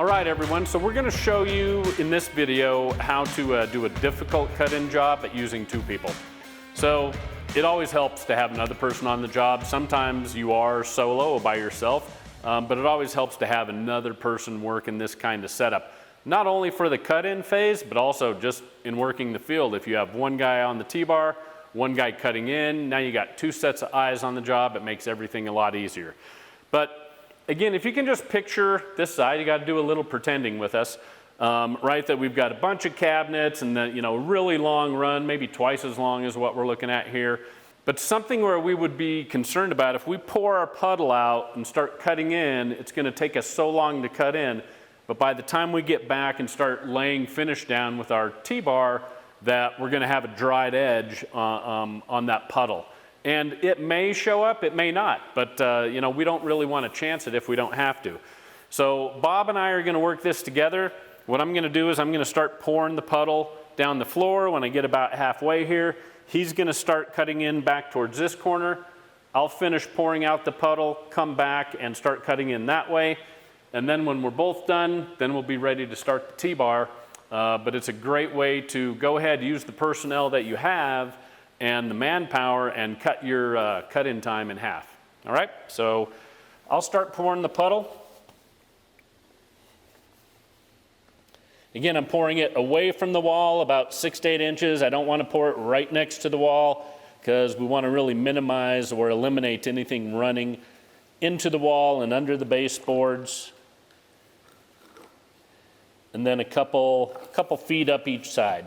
All right, everyone, so we're going to show you in this video how to do a difficult cut-in job at using two people. So it always helps to have another person on the job. Sometimes you are solo or by yourself, but it always helps to have another person work in this kind of setup. Not only for the cut-in phase, but also just in working the field. If you have one guy on the T-bar, one guy cutting in, now you got two sets of eyes on the job, it makes everything a lot easier. But again, if you can just picture this side, you got to do a little pretending with us, right? That we've got a bunch of cabinets and the, really long run, maybe twice as long as what we're looking at here. But something where we would be concerned about, if we pour our puddle out and start cutting in, it's going to take us so long to cut in. But by the time we get back and start laying finish down with our T-bar, that we're going to have a dried edge on that puddle. And it may show up, it may not, but we don't really want to chance it if we don't have to. So Bob and I are going to work this together. What I'm going to do is I'm going to start pouring the puddle down the floor. When I get about halfway here, he's going to start cutting in back towards this corner. I'll finish pouring out the puddle, come back and start cutting in that way. And then when we're both done, then we'll be ready to start the T-bar. But it's a great way to go ahead, use the personnel that you have and the manpower and cut your cut-in time in half. All right, so I'll start pouring the puddle. Again, I'm pouring it away from the wall, about 6 to 8 inches. I don't want to pour it right next to the wall because we want to really minimize or eliminate anything running into the wall and under the baseboards. And then a couple feet up each side.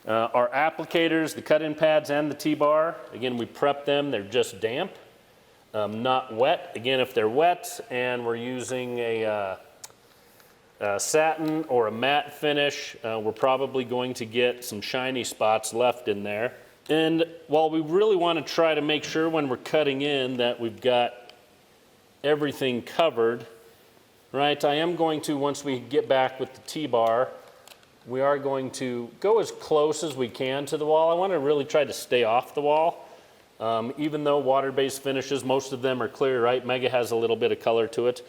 Our applicators, the cut-in pads and the T-bar, again, we prep them, they're just damp, not wet. Again, if they're wet and we're using a satin or a matte finish, we're probably going to get some shiny spots left in there. And while we really want to try to make sure when we're cutting in that we've got everything covered, right, I am going to, once we get back with the T-bar, we are going to go as close as we can to the wall. I want to really try to stay off the wall. Even though water-based finishes, most of them are clear, right? Mega has a little bit of color to it.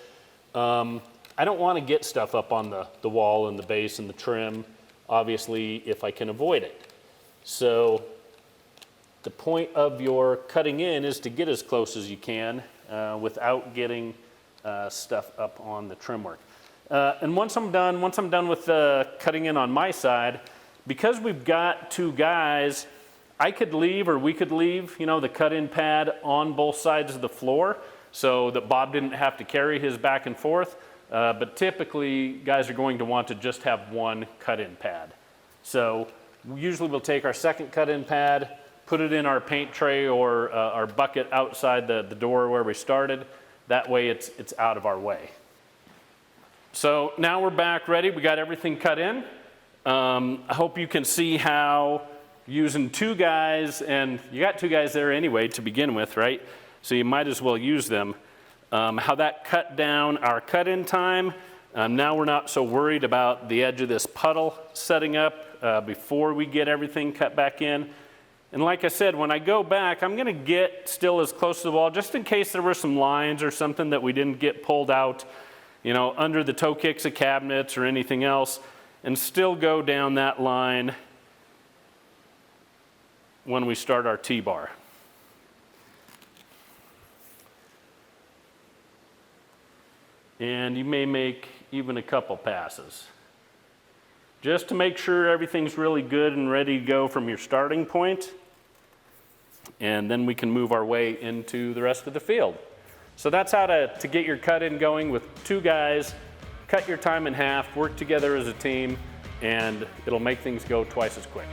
I don't want to get stuff up on the wall and the base and the trim, obviously, if I can avoid it. So the point of your cutting in is to get as close as you can without getting stuff up on the trim work. And once I'm done with cutting in on my side, because we've got two guys, I could leave, or we could leave, the cut-in pad on both sides of the floor so that Bob didn't have to carry his back and forth. But typically, guys are going to want to just have one cut-in pad. So usually we'll take our second cut-in pad, put it in our paint tray or our bucket outside the door where we started. That way it's out of our way. So now we're back ready. We got everything cut in. I hope you can see how using two guys, and you got two guys there anyway to begin with, right? So you might as well use them. How that cut down our cut-in time. Now we're not so worried about the edge of this puddle setting up before we get everything cut back in. And like I said, when I go back, I'm going to get still as close to the wall, just in case there were some lines or something that we didn't get pulled out, under the toe kicks of cabinets or anything else, and still go down that line when we start our T-bar. And you may make even a couple passes, just to make sure everything's really good and ready to go from your starting point. And then we can move our way into the rest of the field. So that's how to get your cut-in going with two guys, cut your time in half, work together as a team, and it'll make things go twice as quick.